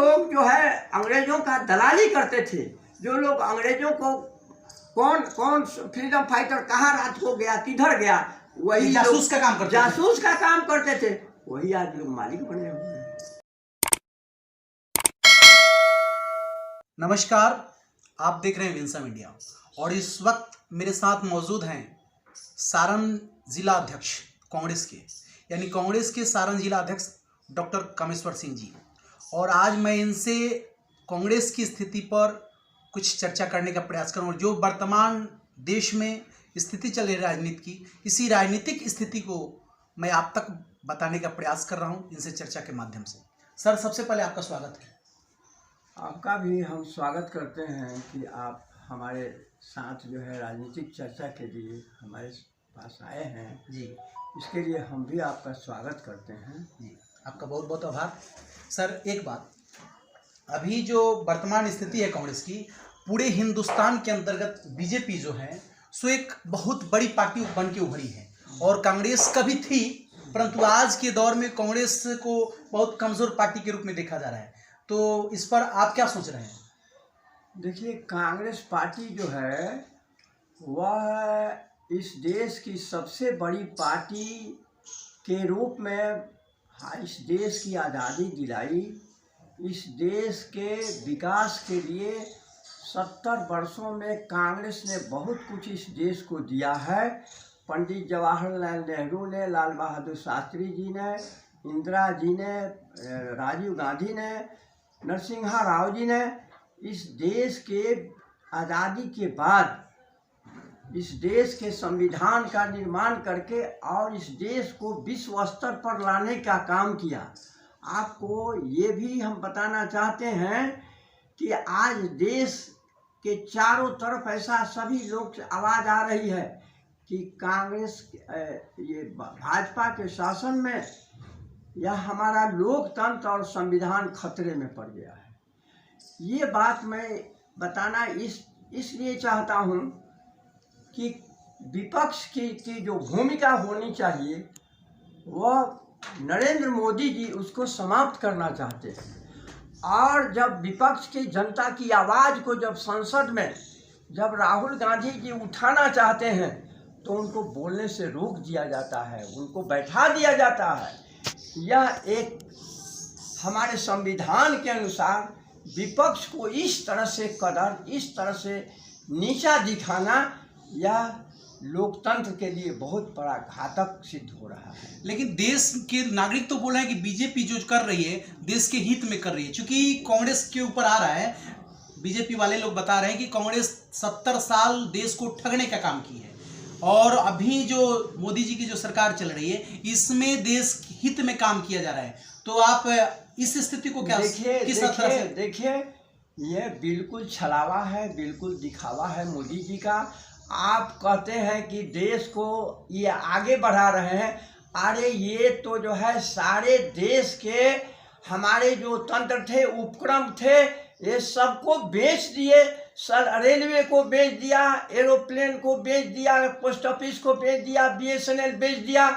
लोग जो है अंग्रेजों का दलाली करते थे, जो लोग अंग्रेजों को कौन कौन फ्रीडम फाइटर कहाँ रात को गया, किधर गया, वही जासूस का काम करते थे। जासूस का काम करते थे, वही आज लोग मालिक बने हुए हैं। नमस्कार, आप देख रहे हैं विंसा मीडिया और इस वक्त मेरे साथ मौजूद हैं सारण जिला अध्यक्ष कांग्रेस के, यानी कांग्रेस के सारण जिला अध्यक्ष डॉक्टर कामेश्वर सिंह जी। और आज मैं इनसे कांग्रेस की स्थिति पर कुछ चर्चा करने का प्रयास करूँगा। जो वर्तमान देश में स्थिति चल रही है राजनीति की, इसी राजनीतिक स्थिति को मैं आप तक बताने का प्रयास कर रहा हूँ इनसे चर्चा के माध्यम से। सर, सबसे पहले आपका स्वागत है। आपका भी हम स्वागत करते हैं कि आप हमारे साथ जो है राजनीतिक चर्चा के लिए हमारे पास आए हैं जी, इसके लिए हम भी आपका स्वागत करते हैं। जी, आपका बहुत बहुत आभार। सर, एक बात, अभी जो वर्तमान स्थिति है कांग्रेस की, पूरे हिंदुस्तान के अंतर्गत बीजेपी जो है सो एक बहुत बड़ी पार्टी बन के उभरी है और कांग्रेस कभी थी, परंतु आज के दौर में कांग्रेस को बहुत कमज़ोर पार्टी के रूप में देखा जा रहा है। तो इस पर आप क्या सोच रहे हैं? देखिए, कांग्रेस पार्टी जो है वह इस देश की सबसे बड़ी पार्टी के रूप में इस देश की आज़ादी दिलाई, इस देश के विकास के लिए 70 वर्षों में कांग्रेस ने बहुत कुछ इस देश को दिया है। पंडित जवाहरलाल नेहरू ने, लाल बहादुर शास्त्री जी ने, इंदिरा जी ने, राजीव गांधी ने, नरसिम्हा राव जी ने इस देश के आज़ादी के बाद इस देश के संविधान का निर्माण करके और इस देश को विश्व स्तर पर लाने का काम किया। आपको ये भी हम बताना चाहते हैं कि आज देश के चारों तरफ ऐसा सभी लोग से आवाज़ आ रही है कि कांग्रेस, ये भाजपा के शासन में यह हमारा लोकतंत्र और संविधान खतरे में पड़ गया है। ये बात मैं बताना इसलिए चाहता हूँ कि विपक्ष की जो भूमिका होनी चाहिए वह नरेंद्र मोदी जी उसको समाप्त करना चाहते हैं। और जब विपक्ष की जनता की आवाज़ को जब संसद में जब राहुल गांधी जी उठाना चाहते हैं तो उनको बोलने से रोक दिया जाता है, उनको बैठा दिया जाता है। यह एक हमारे संविधान के अनुसार विपक्ष को इस तरह से कदर, इस तरह से नीचा दिखाना, यह लोकतंत्र के लिए बहुत बड़ा घातक सिद्ध हो रहा है। लेकिन देश के नागरिक तो बोल रहे हैं कि बीजेपी जो कर रही है देश के हित में कर रही है, क्योंकि कांग्रेस के ऊपर आ रहा है। बीजेपी वाले लोग बता रहे हैं कि कांग्रेस 70 साल देश को ठगने का काम की है और अभी जो मोदी जी की जो सरकार चल रही है इसमें देश हित में काम किया जा रहा है। तो आप इस स्थिति को क्या देखिए, ये बिल्कुल छलावा है, बिल्कुल दिखावा है मोदी जी का। आप कहते हैं कि देश को ये आगे बढ़ा रहे हैं, अरे ये तो जो है सारे देश के हमारे जो तंत्र थे, उपक्रम थे, ये सबको बेच दिए। रेलवे को बेच दिया, एरोप्लेन को बेच दिया, पोस्ट ऑफिस को बेच दिया, BSNL बेच दिया।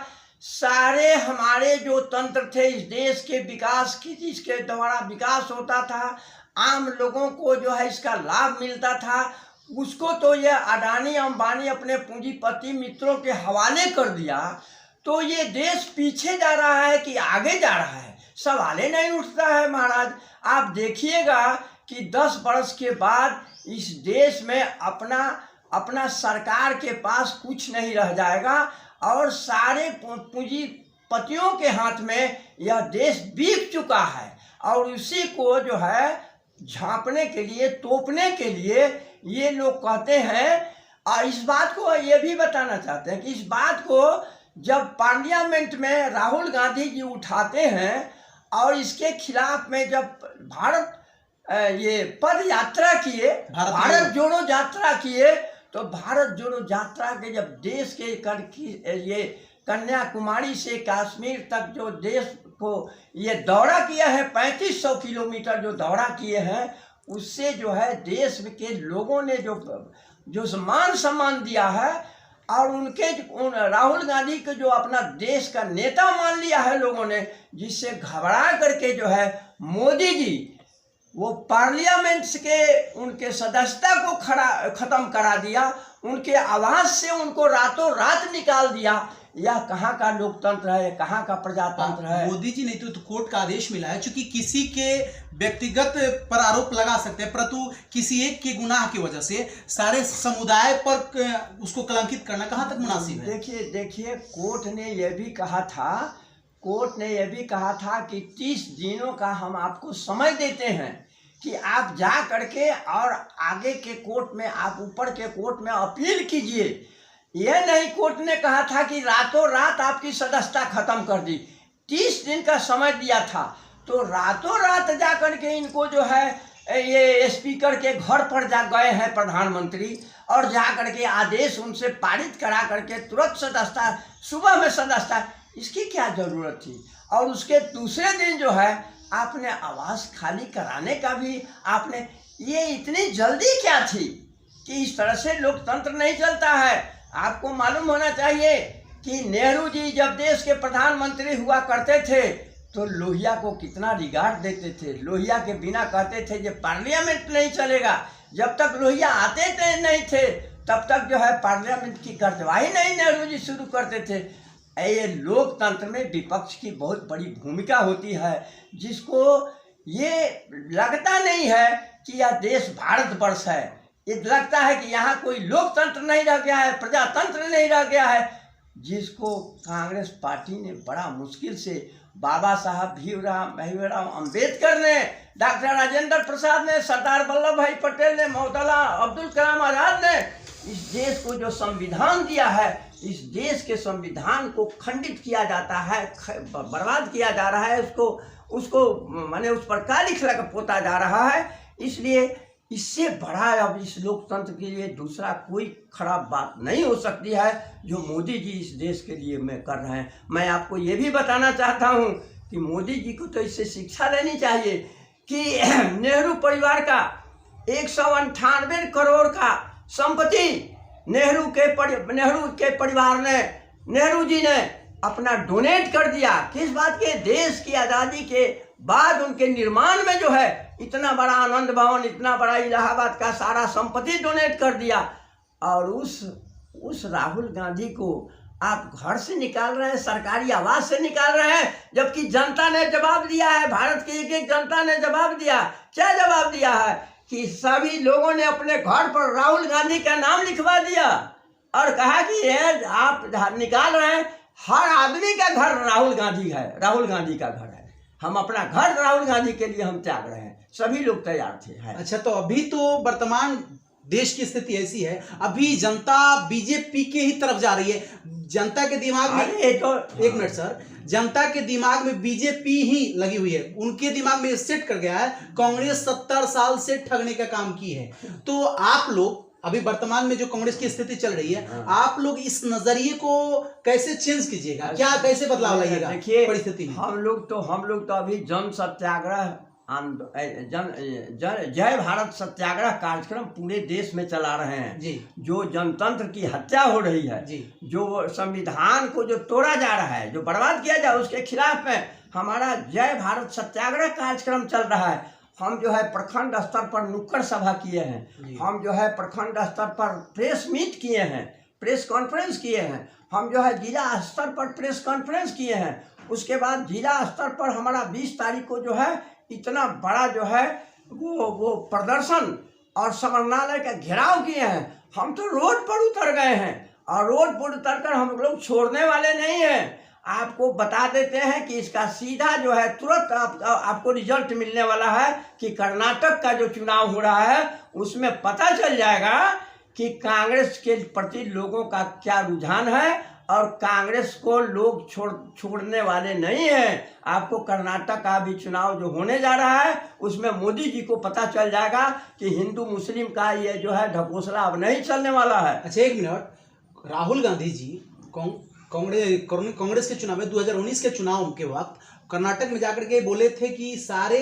सारे हमारे जो तंत्र थे इस देश के विकास की, जिसके द्वारा विकास होता था, आम लोगों को जो है इसका लाभ मिलता था, उसको तो ये अडानी अंबानी अपने पूंजीपति मित्रों के हवाले कर दिया। तो ये देश पीछे जा रहा है कि आगे जा रहा है, सवाल ही नहीं उठता है महाराज। आप देखिएगा कि 10 वर्ष के बाद इस देश में अपना सरकार के पास कुछ नहीं रह जाएगा और सारे पूंजीपतियों के हाथ में यह देश बिक चुका है। और उसी को जो है झांपने के लिए, तोपने के लिए ये लोग कहते हैं। और इस बात को ये भी बताना चाहते हैं कि इस बात को जब पार्लियामेंट में राहुल गांधी जी उठाते हैं और इसके खिलाफ में जब भारत ये पद यात्रा किए, भारत जोड़ो यात्रा किए, तो भारत जोड़ो यात्रा के जब देश के ये कन्याकुमारी से कश्मीर तक जो देश को ये दौरा किया है, 3500 किलोमीटर जो दौरा किए हैं, उससे जो है देश के लोगों ने जो मान सम्मान दिया है और राहुल गांधी को जो अपना देश का नेता मान लिया है लोगों ने, जिससे घबरा करके जो है मोदी जी वो पार्लियामेंट के उनके सदस्यता को खत्म करा दिया, उनके आवाज से उनको रातों रात निकाल दिया। यह कहाँ का लोकतंत्र है, कहाँ का प्रजातंत्र है? मोदी जी नहीं तो कोर्ट का आदेश मिला है, क्योंकि किसी के व्यक्तिगत पर आरोप लगा सकते हैं, परंतु किसी एक के गुनाह की वजह से सारे समुदाय पर उसको कलंकित करना कहाँ तक मुनासिब है? देखिए कोर्ट ने यह भी कहा था कि 30 दिनों का हम आपको समय देते हैं कि आप जा करके और आगे के कोर्ट में, आप ऊपर के कोर्ट में अपील कीजिए। यह नहीं कोर्ट ने कहा था कि रातों रात आपकी सदस्यता खत्म कर दी। 30 दिन का समय दिया था, तो रातों रात जा करके इनको जो है ये स्पीकर के घर पर जा गए हैं प्रधानमंत्री, और जा करके आदेश उनसे पारित करा करके तुरंत सदस्यता, सुबह में सदस्यता, इसकी क्या जरूरत थी? और उसके दूसरे दिन जो है आपने आवास खाली कराने का भी आपने, ये इतनी जल्दी क्या थी कि इस तरह से लोकतंत्र नहीं चलता है। आपको मालूम होना चाहिए कि नेहरू जी जब देश के प्रधानमंत्री हुआ करते थे तो लोहिया को कितना रिगार्ड देते थे। लोहिया के बिना कहते थे कि पार्लियामेंट नहीं चलेगा। जब तक लोहिया आते थे नहीं थे तब तक जो है पार्लियामेंट की कार्यवाही नहीं नेहरू जी शुरू करते थे। ये लोकतंत्र में विपक्ष की बहुत बड़ी भूमिका होती है, जिसको ये लगता नहीं है कि यह देश भारतवर्ष है। ये लगता है कि यहाँ कोई लोकतंत्र नहीं रह गया है, प्रजातंत्र नहीं रह गया है, जिसको कांग्रेस पार्टी ने बड़ा मुश्किल से, बाबा साहब भीमराव अंबेडकर ने, डॉक्टर राजेंद्र प्रसाद ने, सरदार वल्लभ भाई पटेल ने, मौलाना अब्दुल कलाम आजाद ने इस देश को जो संविधान दिया है, इस देश के संविधान को खंडित किया जाता है, बर्बाद किया जा रहा है, उसको माने उस पर कालिख लगा पोता जा रहा है। इसलिए इससे बड़ा अब इस लोकतंत्र के लिए दूसरा कोई खराब बात नहीं हो सकती है जो मोदी जी इस देश के लिए में कर रहे हैं। मैं आपको ये भी बताना चाहता हूँ कि मोदी जी को तो इससे शिक्षा लेनी चाहिए कि नेहरू परिवार का 198 करोड़ का संपत्ति नेहरू के परिवार ने, नेहरू जी ने अपना डोनेट कर दिया। किस बात के? देश की आज़ादी के बाद उनके निर्माण में जो है इतना बड़ा आनंद भवन, इतना बड़ा इलाहाबाद का सारा संपत्ति डोनेट कर दिया। और उस राहुल गांधी को आप घर से निकाल रहे हैं, सरकारी आवास से निकाल रहे हैं, जबकि जनता ने जवाब दिया है। भारत की एक जनता ने जवाब दिया। क्या जवाब दिया है? कि सभी लोगों ने अपने घर पर राहुल गांधी का नाम लिखवा दिया और कहा कि ये आप निकाल रहे हैं, हर आदमी का घर राहुल गांधी है, राहुल गांधी का घर है, हम अपना घर राहुल गांधी के लिए हम त्याग रहे हैं। सभी लोग तैयार थे। अच्छा, तो अभी तो वर्तमान देश की स्थिति ऐसी है, अभी जनता बीजेपी के ही तरफ जा रही है। जनता के दिमाग में एक मिनट सर, जनता के दिमाग में बीजेपी ही लगी हुई है, उनके दिमाग में सेट कर गया है कांग्रेस 70 साल से ठगने का काम की है। तो आप लोग अभी वर्तमान में जो कांग्रेस की स्थिति चल रही है, आप लोग इस नजरिए को कैसे चेंज कीजिएगा, क्या कैसे बदलाव लाइएगा परिस्थिति में? हम लोग तो अभी जन सत्याग्रह जय भारत सत्याग्रह कार्यक्रम पूरे देश में चला रहे हैं जी। जो जनतंत्र की हत्या हो रही है जी, जो संविधान को जो तोड़ा जा रहा है, जो बर्बाद किया जा, उसके खिलाफ में हमारा जय भारत सत्याग्रह कार्यक्रम चल रहा है। हम जो है प्रखंड स्तर पर नुक्कड़ सभा किए हैं, हम जो है प्रखंड स्तर पर प्रेस मीट किए हैं, प्रेस कॉन्फ्रेंस किए हैं, हम जो है जिला स्तर पर प्रेस कॉन्फ्रेंस किए हैं। उसके बाद जिला स्तर पर हमारा 20 तारीख को जो है इतना बड़ा जो है वो प्रदर्शन और समरनालय का घेराव किए हैं। हम तो रोड पर उतर गए हैं और रोड पर उतर कर हम लोग छोड़ने वाले नहीं हैं। आपको बता देते हैं कि इसका सीधा जो है तुरंत आपको रिजल्ट मिलने वाला है कि कर्नाटक का जो चुनाव हो रहा है उसमें पता चल जाएगा कि कांग्रेस के प्रति लोगों का क्या रुझान है, और कांग्रेस को लोग छोड़ने वाले नहीं हैं। आपको कर्नाटक का भी चुनाव जो होने जा रहा है उसमें मोदी जी को पता चल जाएगा कि हिंदू मुस्लिम का ये जो है ढकोसला अब नहीं चलने वाला है। अच्छा, एक मिनट, राहुल गांधी जी कांग्रेस के चुनाव में 2019 के चुनाव के वक्त कर्नाटक में जाकर के बोले थे कि सारे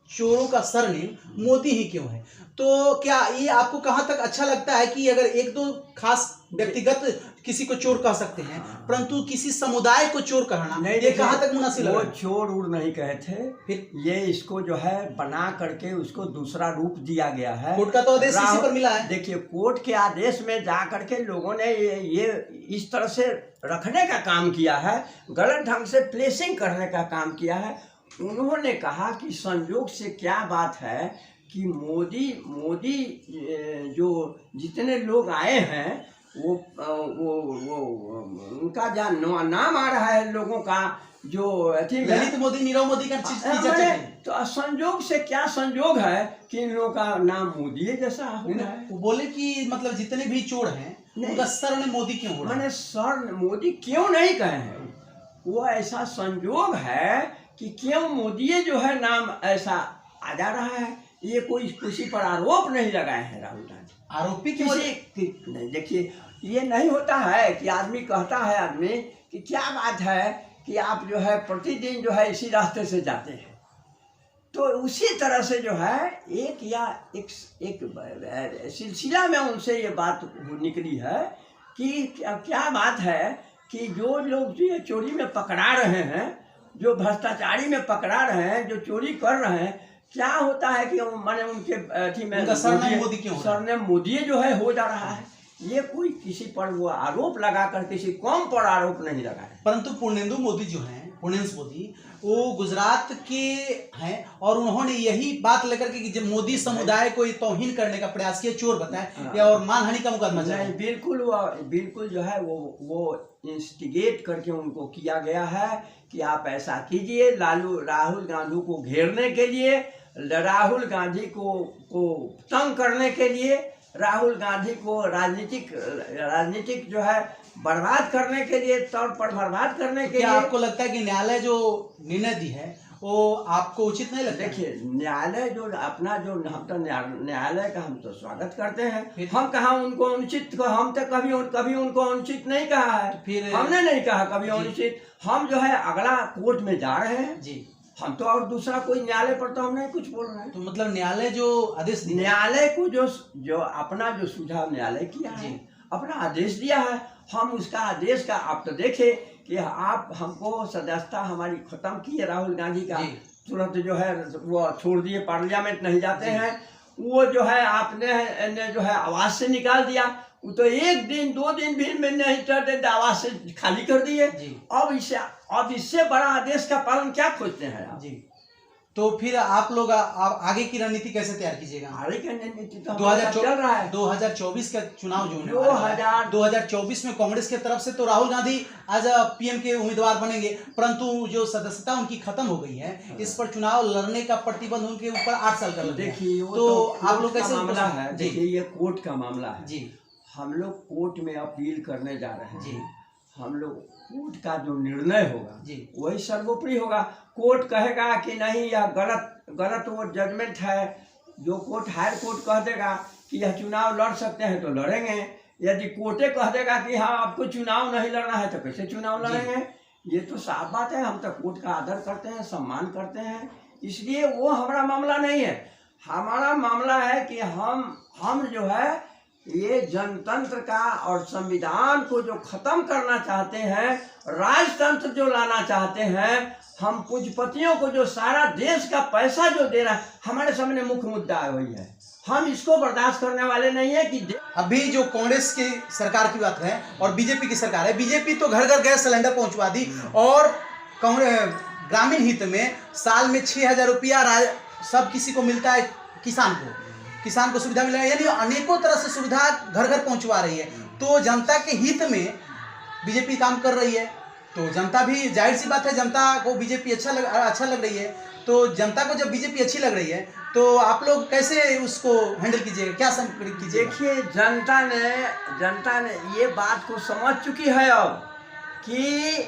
चोरों का सरनेम मोदी ही क्यों है? तो क्या ये आपको कहाँ तक अच्छा लगता है कि अगर एक दो खास व्यक्तिगत किसी को चोर कह सकते हैं, परंतु किसी समुदाय को चोर कहना नहीं, ये कहाँ तक मुनासिब वो लगा? चोर उड़ नहीं कहे थे, फिर ये इसको जो है बना करके उसको दूसरा रूप दिया गया है। कोर्ट का तो आदेश इसी पर मिला है। देखिए, कोर्ट के आदेश में जा करके लोगों ने ये इस तरह से रखने का काम किया है, गलत ढंग से प्लेसिंग करने का काम किया है। उन्होंने कहा कि संयोग से क्या बात है कि मोदी जो जितने लोग आए हैं वो उनका जहाँ नाम आ रहा है लोगों का, जो ललित मोदी, नीरव मोदी का चीज की चर्चा है। तो संयोग से क्या संयोग है कि इन लोगों का नाम मोदी जैसा हो रहा है। वो बोले कि मतलब जितने भी चोर हैं उनका सरनेम मोदी क्यों हो रहा है? मैंने सर मोदी क्यों नहीं कहे हैं, वो ऐसा संयोग है कि क्यों मोदी जो है नाम ऐसा आ जा रहा है। ये कोई किसी पर आरोप नहीं लगाए हैं राहुल गांधी। आरोपी किसी नहीं, देखिए ये नहीं होता है कि आदमी कहता है आदमी कि क्या बात है कि आप जो है प्रतिदिन जो है इसी रास्ते से जाते हैं, तो उसी तरह से जो है एक सिलसिला में उनसे ये बात निकली है कि क्या बात है कि जो लोग जो चोरी में पकड़ा रहे हैं, जो भ्रष्टाचारी में पकड़ा रहे हैं, जो चोरी कर रहे हैं, क्या होता है कि माने उनके सरनेम मोदी क्यों सरनेम मोदी जो है हो जा रहा है। ये कोई किसी पर वो आरोप लगाकर किसी कौम पर आरोप नहीं लगा है। परंतु पूर्णेंदु मोदी जो हैं, पूर्णेंदु मोदी, वो गुजरात के हैं और उन्होंने यही बात लेकर के कि जब मोदी समुदाय को तौहीन करने का प्रयास किया, चोर बताएं या और मानहानि का मुकदमा नहीं, बिल्कुल जो है वो इंस्टिगेट करके उनको किया गया है कि आप ऐसा कीजिए। राहुल गांधी को घेरने के लिए, राहुल गांधी को तंग करने के लिए, राहुल गांधी को राजनीतिक जो है बर्बाद करने के लिए, तौर पर बर्बाद करने के लिए। आपको लगता है कि न्यायालय जो निर्णय दी है वो आपको उचित नहीं लगता? देखिए, न्यायालय जो अपना जो हम तो न्यायालय का हम तो स्वागत करते हैं। हम कहाँ उनको अनुचित, हम तो कभी उनको अनुचित नहीं कहा है। फिर हमने नहीं कहा कभी अनुचित। हम जो है अगला कोर्ट में जा रहे हैं जी, हम तो और दूसरा कोई न्यायालय पर तो हम नहीं कुछ बोल रहे हैं। तो मतलब न्यायालय जो आदेश दिया, न्यायालय को जो अपना जो सुझाव न्यायालय किया है, अपना आदेश दिया है, हम उसका आदेश का आप तो देखे कि आप हमको सदस्यता हमारी खत्म की है राहुल गांधी का, तुरंत जो है वो छोड़ दिए, पार्लियामेंट नहीं जाते हैं। वो जो है आपने जो है आवाज से निकाल दिया, वो तो 1 दिन 2 दिन भी में नहीं चलते, आवाज से खाली कर दिए। अब इससे बड़ा आदेश का पालन क्या खोजते हैं आप जी? तो फिर आप लोग आगे की रणनीति कैसे तैयार कीजिएगा? आगे की रणनीति तो 2024 चल रहा है, 2024 का चुनाव जो होने वाला है, 2024 में कांग्रेस के तरफ से तो राहुल गांधी आज पीएम के उम्मीदवार बनेंगे, परंतु जो सदस्यता उनकी खत्म हो गई है, इस पर चुनाव लड़ने का प्रतिबंध उनके ऊपर 8 साल का लग गया। देखिए, तो आप लोग कैसे मामला है? देखिए, ये कोर्ट का मामला है जी। हम लोग कोर्ट में अपील करने जा रहे हैं जी। हम लोग कोर्ट का जो निर्णय होगा जी वही सर्वोपरि होगा। कोर्ट कहेगा कि नहीं यह गलत वो जजमेंट है, जो कोर्ट हायर कोर्ट कह देगा कि यह चुनाव लड़ सकते हैं तो लड़ेंगे। यदि कोर्टे कह देगा कि हाँ आपको चुनाव नहीं लड़ना है तो कैसे चुनाव लड़ेंगे? ये तो साफ बात है। हम तो कोर्ट का आदर करते हैं, सम्मान करते हैं, इसलिए वो हमारा मामला नहीं है। हमारा मामला है कि हम जो है ये जनतंत्र का और संविधान को जो खत्म करना चाहते हैं, राजतंत्र जो लाना चाहते हैं, हम पूंजीपतियों को जो सारा देश का पैसा जो दे रहा है, हमारे सामने मुख्य मुद्दा वही है। हम इसको बर्दाश्त करने वाले नहीं है कि अभी जो कांग्रेस की सरकार की बात है और बीजेपी की सरकार है, बीजेपी तो घर घर गैस सिलेंडर पहुंचवा दी और कांग्रेस ग्रामीण हित में साल में 6,000 रुपया सब किसी को मिलता है, किसान को सुविधा मिल रही है, यानी अनेकों तरह से सुविधा घर घर पहुंचवा रही है। तो जनता के हित में बीजेपी काम कर रही है, तो जनता भी जाहिर सी बात है जनता को बीजेपी अच्छा लग रही है। तो जनता को जब बीजेपी अच्छी लग रही है तो आप लोग कैसे उसको हैंडल कीजिएगा, क्या कीजिए? देखिए, जनता ने ये बात को समझ चुकी है अब कि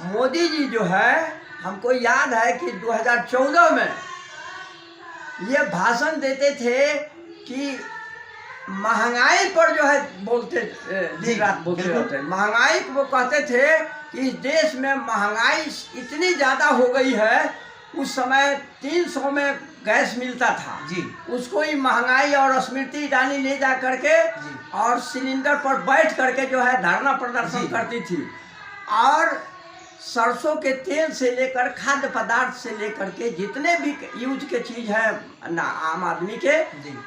मोदी जी जो है, हमको याद है कि 2014 में ये भाषण देते थे कि महंगाई पर जो है बोलते, दिन रात बोलते रहते, महंगाई को वो कहते थे कि इस देश में महंगाई इतनी ज़्यादा हो गई है उस समय 300 में गैस मिलता था जी उसको ही महंगाई और स्मृति ईरानी ले जा करके जी और सिलेंडर पर बैठ करके जो है धरना प्रदर्शन जी। करती थी। और सरसों के तेल से लेकर खाद्य पदार्थ से लेकर के जितने भी यूज के चीज है ना आम आदमी के, जी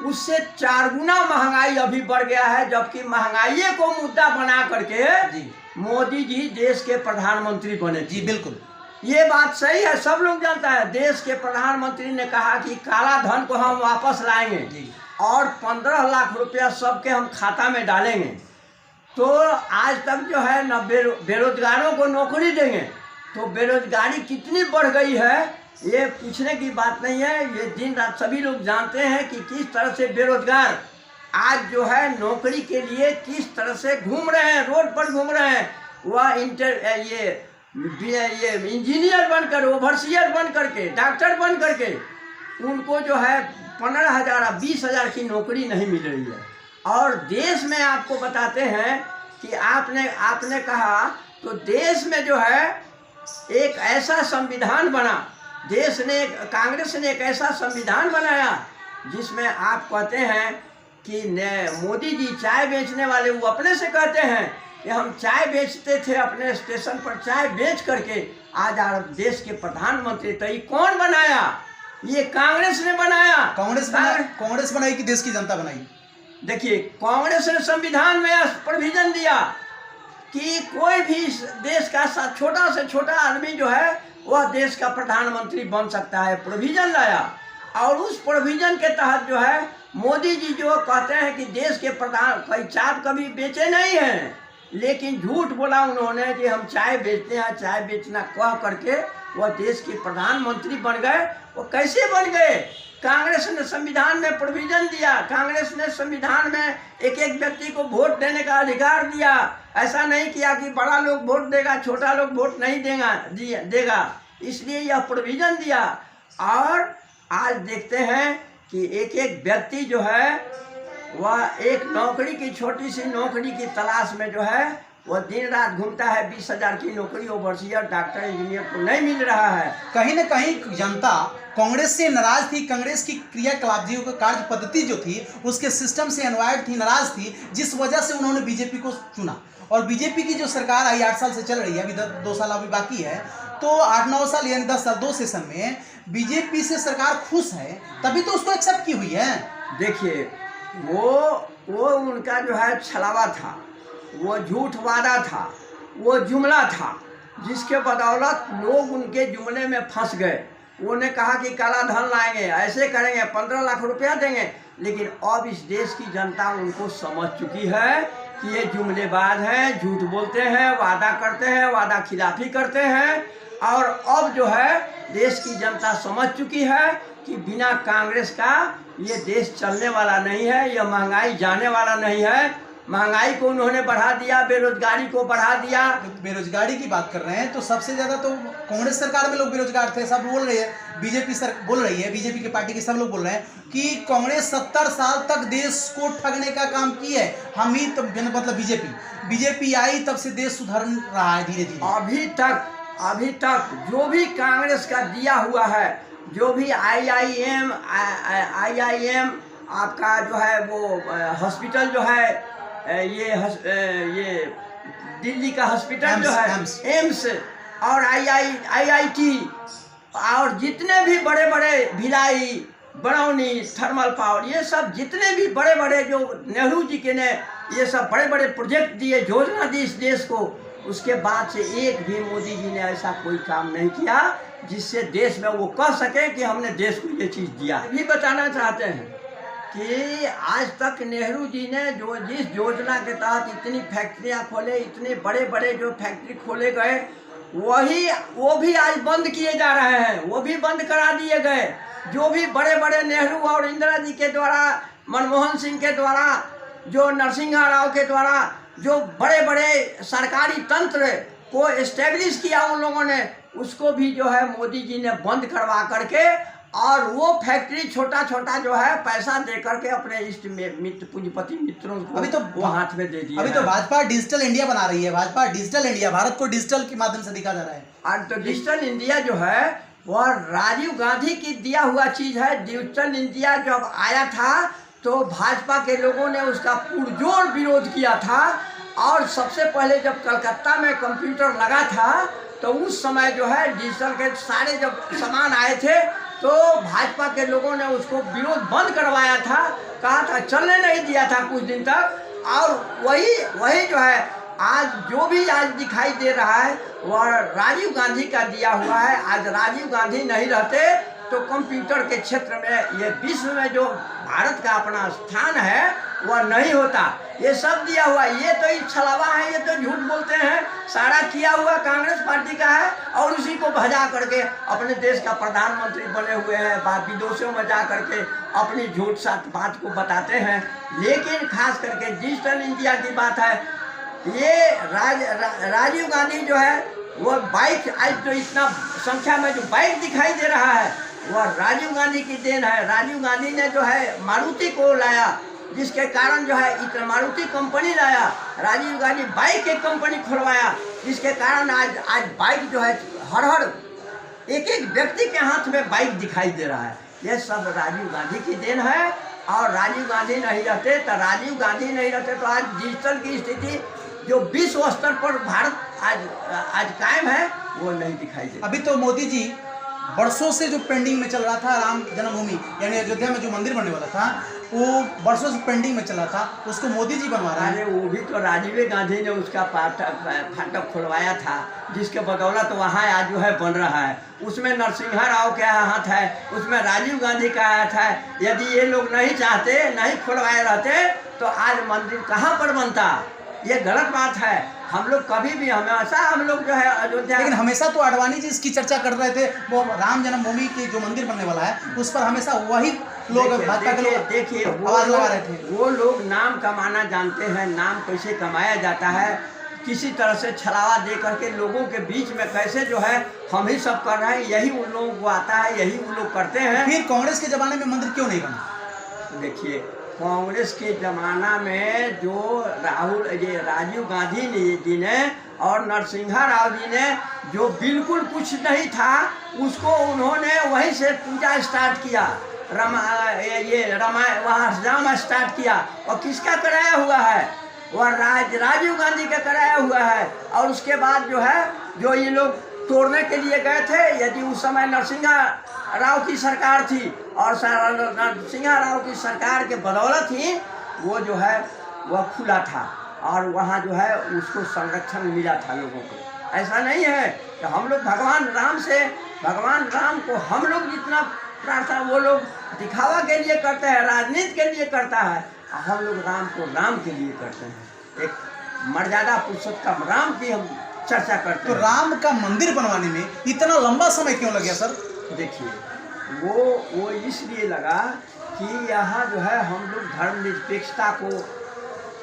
उससे 4 गुना महंगाई अभी बढ़ गया है। जबकि महंगाई को मुद्दा बना करके जी मोदी जी देश के प्रधानमंत्री बने। जी बिल्कुल ये बात सही है, सब लोग जानता है। देश के प्रधानमंत्री ने कहा कि काला धन को हम वापस लाएंगे जी और 15 लाख रुपया सबके हम खाता में डालेंगे। तो आज तक जो है न बेरोजगारों को नौकरी देंगे। तो बेरोजगारी कितनी बढ़ गई है ये पूछने की बात नहीं है। ये दिन रात सभी लोग जानते हैं कि किस तरह से बेरोजगार आज जो है नौकरी के लिए किस तरह से घूम रहे हैं, रोड पर घूम रहे हैं। वह ये इंजीनियर बनकर, ओवरसियर बन करके, डॉक्टर बन करके उनको जो है 15,000 20,000 की नौकरी नहीं मिल रही है। और देश में आपको बताते हैं कि आपने कहा तो देश में जो है एक ऐसा संविधान बना, कांग्रेस ने एक ऐसा संविधान बनाया जिसमें आप कहते हैं कि मोदी जी चाय बेचने वाले वो अपने से कहते हैं कि हम चाय बेचते थे अपने स्टेशन पर, चाय बेच करके आज देश के प्रधानमंत्री। तो ये कौन बनाया? ये कांग्रेस ने बनाया। कांग्रेस बनाई कि देश की जनता बनाई? देखिए, कांग्रेस ने संविधान में प्रोविजन दिया कि कोई भी देश का छोटा से छोटा आदमी जो है वह देश का प्रधानमंत्री बन सकता है। प्रोविजन लाया और उस प्रोविजन के तहत जो है मोदी जी जो कहते हैं कि देश के प्रधान, कोई चाय कभी बेचे नहीं हैं, लेकिन झूठ बोला उन्होंने कि हम चाय बेचते हैं, चाय बेचना कह करके वह देश के प्रधानमंत्री बन गए। वो कैसे बन गए? कांग्रेस ने संविधान में प्रोविजन दिया। कांग्रेस ने संविधान में एक एक व्यक्ति को वोट देने का अधिकार दिया। ऐसा नहीं किया कि बड़ा लोग वोट देगा, छोटा लोग वोट नहीं देगा। इसलिए यह प्रोविजन दिया। और आज देखते हैं कि एक एक व्यक्ति जो है वह एक नौकरी की, छोटी सी नौकरी की तलाश में जो है वह दिन रात घूमता है। 20,000 की नौकरी ओवरसियर, डॉक्टर, इंजीनियर को नहीं मिल रहा है। कहीं ना कहीं जनता कांग्रेस से नाराज थी। कांग्रेस की क्रियाकलाप जी का कार्य पद्धति जो थी उसके सिस्टम से अनवायर्ड थी, नाराज थी, जिस वजह से उन्होंने बीजेपी को चुना। और बीजेपी की जो सरकार आई 8 साल से चल रही है, अभी 2 साल अभी बाकी है, तो 8-9 साल यानी 10 साल 2 सेशन में बीजेपी से सरकार खुश है, तभी तो उसको एक्सेप्ट की हुई है। देखिए, वो उनका जो है छलावा था, वो झूठ वादा था, वो जुमला था, जिसके बदौलत लोग उनके जुमले में फंस गए। उन्होंने कहा कि काला धन लाएंगे, ऐसे करेंगे, 15 लाख रुपया देंगे। लेकिन अब इस देश की जनता उनको समझ चुकी है कि ये जुमलेबाज हैं, झूठ बोलते हैं, वादा करते हैं, वादा खिलाफी करते हैं। और अब जो है देश की जनता समझ चुकी है कि बिना कांग्रेस का ये देश चलने वाला नहीं है, यह महंगाई जाने वाला नहीं है। महंगाई को उन्होंने बढ़ा दिया, बेरोजगारी को बढ़ा दिया। बेरोजगारी की बात कर रहे हैं तो सबसे ज्यादा तो कांग्रेस सरकार में लोग बेरोजगार थे। सब बोल रहे हैं, बीजेपी बोल रही है, बीजेपी की पार्टी के सब लोग बोल रहे हैं कि कांग्रेस 70 साल तक देश को ठगने का काम की है। हम ही तो मतलब बीजेपी आई तब से देश सुधर रहा है धीरे धीरे। अभी तक जो भी कांग्रेस का दिया हुआ है, जो भी IIM आपका जो है वो हॉस्पिटल जो है, ये दिल्ली का हॉस्पिटल जो है एम्स, और IIT, और जितने भी बड़े बड़े भिलाई, बरौनी, थर्मल पावर, ये सब जितने भी बड़े बड़े जो नेहरू जी के ने ये सब बड़े बड़े प्रोजेक्ट दिए, योजना दी इस देश को, उसके बाद से एक भी मोदी जी ने ऐसा कोई काम नहीं किया जिससे देश में वो कह सके कि हमने देश को ये चीज़ दिया। भी बताना चाहते हैं कि आज तक नेहरू जी ने जो जिस योजना के तहत इतनी फैक्ट्रियां खोले, इतने बड़े बड़े जो फैक्ट्री खोले गए, वो भी आज बंद किए जा रहे हैं, वो भी बंद करा दिए गए। जो भी बड़े बड़े नेहरू और इंदिरा जी के द्वारा, मनमोहन सिंह के द्वारा, जो नरसिम्हा राव के द्वारा जो बड़े बड़े सरकारी तंत्र को एस्टेब्लिश किया उन लोगों ने, उसको भी जो है मोदी जी ने बंद करवा करके, और वो फैक्ट्री छोटा छोटा जो है पैसा दे करके अपने इष्ट मित्र, पूंजीपति मित्रों को अभी तो वो हाथ में दे दिया। अभी तो भाजपा डिजिटल इंडिया बना रही है। भाजपा डिजिटल इंडिया, भारत को डिजिटल के माध्यम से दिखा जा रहा है। और तो डिजिटल इंडिया जो है वह राजीव गांधी की दिया हुआ चीज़ है। डिजिटल इंडिया जब आया था तो भाजपा के लोगों ने उसका पुरजोर विरोध किया था। और सबसे पहले जब कलकत्ता में कंप्यूटर लगा था तो उस समय जो है डिजिटल के सारे जब सामान आए थे तो भाजपा के लोगों ने उसको विरोध बंद करवाया था, कहा था, चलने नहीं दिया था कुछ दिन तक। और वही जो है आज जो भी आज दिखाई दे रहा है वह राजीव गांधी का दिया हुआ है। आज राजीव गांधी नहीं रहते तो कंप्यूटर के क्षेत्र में ये विश्व में जो भारत का अपना स्थान है वह नहीं होता। ये सब दिया हुआ, ये तो छलावा है, ये तो झूठ बोलते हैं। सारा किया हुआ कांग्रेस पार्टी का है और उसी को भजा करके अपने देश का प्रधानमंत्री बने हुए हैं। विदेशों में जा करके अपनी झूठ साथ बात को बताते हैं। लेकिन खास करके डिजिटल इंडिया की बात है, ये राजीव गांधी जो है वो बाइक, आज तो इतना संख्या में जो बाइक दिखाई दे रहा है वह राजीव गांधी की देन है। राजीव गांधी ने जो है मारुति को लाया, जिसके कारण जो है इतना मारुति कंपनी लाया। राजीव गांधी बाइक एक कंपनी खुलवाया, जिसके कारण आज बाइक जो है हर एक व्यक्ति के हाथ में बाइक दिखाई दे रहा है। यह सब राजीव गांधी की देन है। और राजीव गांधी नहीं रहते तो आज डिजिटल की स्थिति जो विश्व स्तर पर भारत आज कायम है वो नहीं दिखाई देती। अभी तो मोदी जी वर्षों से जो पेंडिंग में चल रहा था राम जन्मभूमि यानी अयोध्या में जो मंदिर बनने वाला था वो वर्षों से पेंडिंग में चला था, उसको मोदी जी बनवा रहे हैं। अरे वो भी तो राजीव गांधी ने उसका फाटक खुलवाया था, जिसके बदौलत वहाँ आज जो है बन रहा है। उसमें नरसिंहा राव का हाथ है, उसमें राजीव गांधी का हाथ है। यदि ये लोग नहीं चाहते, नहीं खुलवाए रहते तो आज मंदिर कहाँ पर बनता। ये गलत बात है। हम लोग कभी भी हमेशा हम लोग जो है अयोध्या, लेकिन हमेशा तो आडवाणी जी इसकी चर्चा कर रहे थे, वो राम जन्मभूमि की जो मंदिर बनने वाला है उस पर हमेशा वही लोग देखिए आवाज लगा रहे थे। वो लोग नाम कमाना जानते हैं, नाम कैसे कमाया जाता है, किसी तरह से छलावा दे करके लोगों के बीच में कैसे जो है हम ही सब कर रहे हैं, यही उन लोगों को आता है, यही वो लोग करते हैं। फिर कांग्रेस के जमाने में मंदिर क्यों नहीं बना? देखिए कांग्रेस के ज़माना में जो राजीव गांधी जी ने और नरसिंहा राव जी ने जो बिल्कुल कुछ नहीं था उसको उन्होंने वहीं से पूजा स्टार्ट किया, राम स्टार्ट किया। और किसका कराया हुआ है? वह राजीव गांधी का कराया हुआ है। और उसके बाद जो है जो ये लोग तोड़ने के लिए गए थे, यदि उस समय नरसिंहा राव की सरकार थी और नरसिंहा राव की सरकार के बदौलत ही वो जो है वह खुला था और वहाँ जो है उसको संरक्षण मिला था लोगों को। ऐसा नहीं है कि हम लोग भगवान राम को हम लोग जितना प्रार्थना वो लोग दिखावा के लिए करते हैं, राजनीति के लिए करता है। हम लोग राम को राम के लिए करते हैं। एक मर्यादा पुरुषोत्तम राम की हम चर्चा करते हैं। तो राम का मंदिर बनवाने में इतना लंबा समय क्यों लग गया सर? देखिए वो इसलिए लगा कि यहाँ जो है हम लोग धर्मनिरपेक्षता को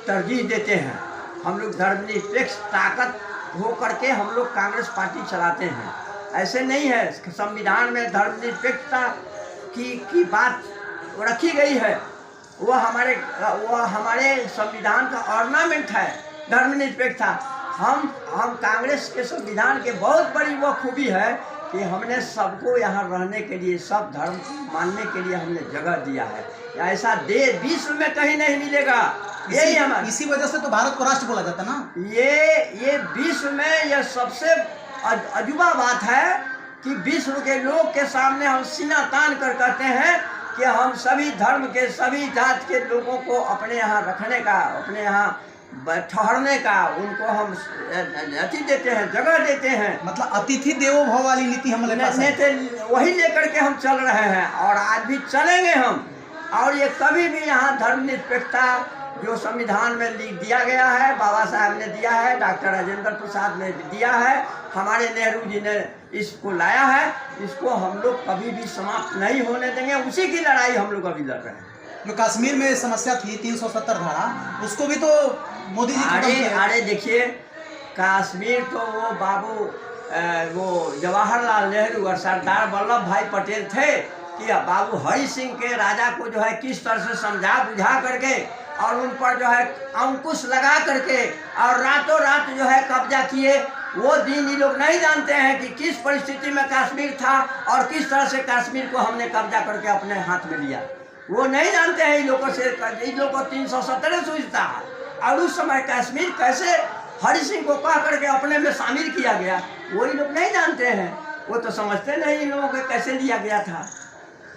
तरजीह देते हैं। हम लोग धर्मनिरपेक्ष ताकत हो करके हम लोग कांग्रेस पार्टी चलाते हैं। ऐसे नहीं है, संविधान में धर्मनिरपेक्षता की बात रखी गई है। वो हमारे संविधान का ऑर्नामेंट है धर्मनिरपेक्षता। हम कांग्रेस के संविधान के बहुत बड़ी वो खूबी है कि हमने सबको यहाँ रहने के लिए, सब धर्म मानने के लिए हमने जगह दिया है। ऐसा विश्व में कहीं नहीं मिलेगा। यही हमारा, इसी वजह से तो भारत को राष्ट्र बोला जाता ना। ये विश्व में यह सबसे अजूबा बात है कि विश्व के लोग के सामने हम सीना तान कर कहते हैं कि हम सभी धर्म के, सभी जात के लोगों को अपने यहाँ रखने का, अपने यहाँ ठहरने का उनको हम अति देते हैं, जगह देते हैं। मतलब अतिथि देवो भव वाली नीति हमारे पास है। वही लेकर के हम चल रहे हैं और आज भी चलेंगे हम। और ये कभी भी यहाँ धर्मनिरपेक्षता जो संविधान में लिख दिया गया है, बाबा साहब ने दिया है, डॉक्टर राजेंद्र प्रसाद ने दिया है, हमारे नेहरू जी ने इसको लाया है, इसको हम लोग कभी भी समाप्त नहीं होने देंगे। उसी की लड़ाई हम लोग अभी लड़ रहे हैं। जो कश्मीर में समस्या थी 370 धारा, उसको भी तो मोदी जी अरे देखिए कश्मीर तो वो बाबू वो जवाहरलाल नेहरू और सरदार वल्लभ भाई पटेल थे कि बाबू हरि सिंह के राजा को जो है किस तरह से समझा बुझा करके और उन पर जो है अंकुश लगा करके और रातों रात जो है कब्जा किए। वो दिन ये लोग नहीं जानते हैं कि किस परिस्थिति में कश्मीर था और किस तरह से कश्मीर को हमने कब्जा करके अपने हाथ में लिया। वो नहीं जानते हैं। इन लोगों को 317 सूझता है, और उस समय कश्मीर कैसे हरि सिंह को कह करके अपने में शामिल किया गया, वो ये लोग नहीं जानते हैं। वो तो समझते नहीं इन लोगों को कैसे लिया गया था।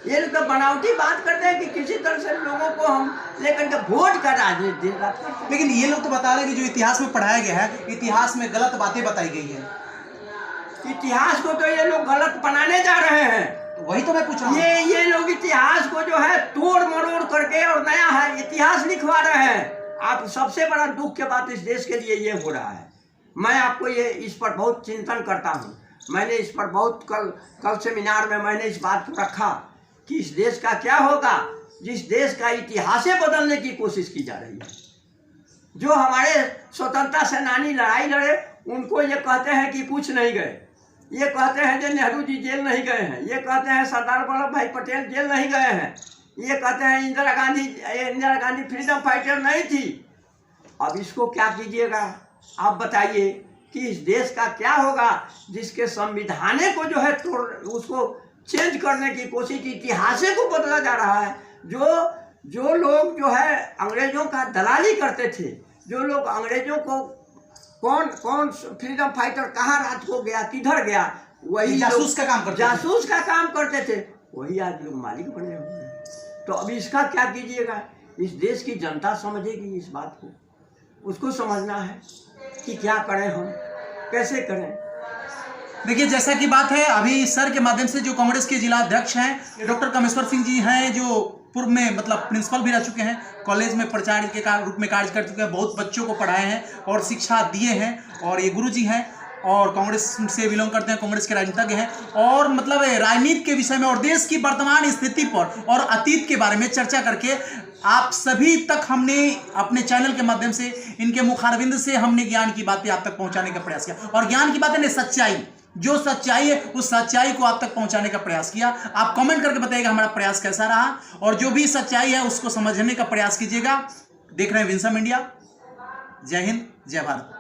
ये लोग तो बनावटी बात करते हैं कि किसी तरह से लोगों को हम लेकर के वोट का राजनीति दिन रात करते हैं। लेकिन ये लोग तो बता रहे हैं कि जो इतिहास में पढ़ाया गया है, इतिहास में गलत बातें बताई गई हैं। इतिहास को तो ये लोग गलत बनाने जा रहे हैं। वही तो मैं पूछ रहा हूँ। ये लोग इतिहास को जो है तोड़ मरोड़ करके और नया है इतिहास लिखवा रहे हैं। आप सबसे बड़ा दुख की बात इस देश के लिए ये हो रहा है। मैं आपको ये इस पर बहुत चिंतन करता हूँ। मैंने इस पर बहुत कल सेमिनार में मैंने इस बात को रखा कि इस देश का क्या होगा जिस देश का इतिहास बदलने की कोशिश की जा रही है। जो हमारे स्वतंत्रता सेनानी लड़ाई लड़े उनको ये कहते हैं कि कुछ नहीं गए, ये कहते हैं जो नेहरू जी जेल नहीं गए हैं, ये कहते हैं सरदार वल्लभ भाई पटेल जेल नहीं गए हैं, ये कहते हैं इंदिरा गांधी फ्रीडम फाइटर नहीं थी। अब इसको क्या कीजिएगा आप बताइए कि इस देश का क्या होगा जिसके संविधान को जो है उसको चेंज करने की कोशिश, इतिहास को बदला जा रहा है। जो लोग जो है अंग्रेजों का दलाली करते थे, जो लोग अंग्रेजों को कौन फ्रीडम फाइटर कहाँ रात को गया किधर गया, वही जासूस का काम करते थे, वही आज लोग मालिक बने हुए हैं। तो अब इसका क्या कीजिएगा। इस देश की जनता समझेगी इस बात को, उसको समझना है कि क्या करें हम, कैसे करें। देखिए जैसा कि बात है अभी सर के माध्यम से जो कांग्रेस के जिला अध्यक्ष हैं डॉक्टर कामेश्वर सिंह जी हैं, जो पूर्व में मतलब प्रिंसिपल भी रह चुके हैं, कॉलेज में प्राचार्य के रूप में कार्य कर चुके हैं, बहुत बच्चों को पढ़ाए हैं और शिक्षा दिए हैं, और ये गुरुजी हैं और कांग्रेस से बिलोंग करते हैं, कांग्रेस के राजनीतिज्ञ हैं, और मतलब राजनीति के विषय में और देश की वर्तमान स्थिति पर और अतीत के बारे में चर्चा करके आप सभी तक हमने अपने चैनल के माध्यम से इनके मुखारबिंद से हमने ज्ञान की बातें आप तक पहुंचाने का प्रयास किया। और ज्ञान की बातें नहीं, सच्चाई, जो सच्चाई है उस सच्चाई को आप तक पहुंचाने का प्रयास किया। आप कमेंट करके बताइएगा हमारा प्रयास कैसा रहा, और जो भी सच्चाई है उसको समझने का प्रयास कीजिएगा। देख रहे हैं विंसम इंडिया। जय हिंद, जय भारत।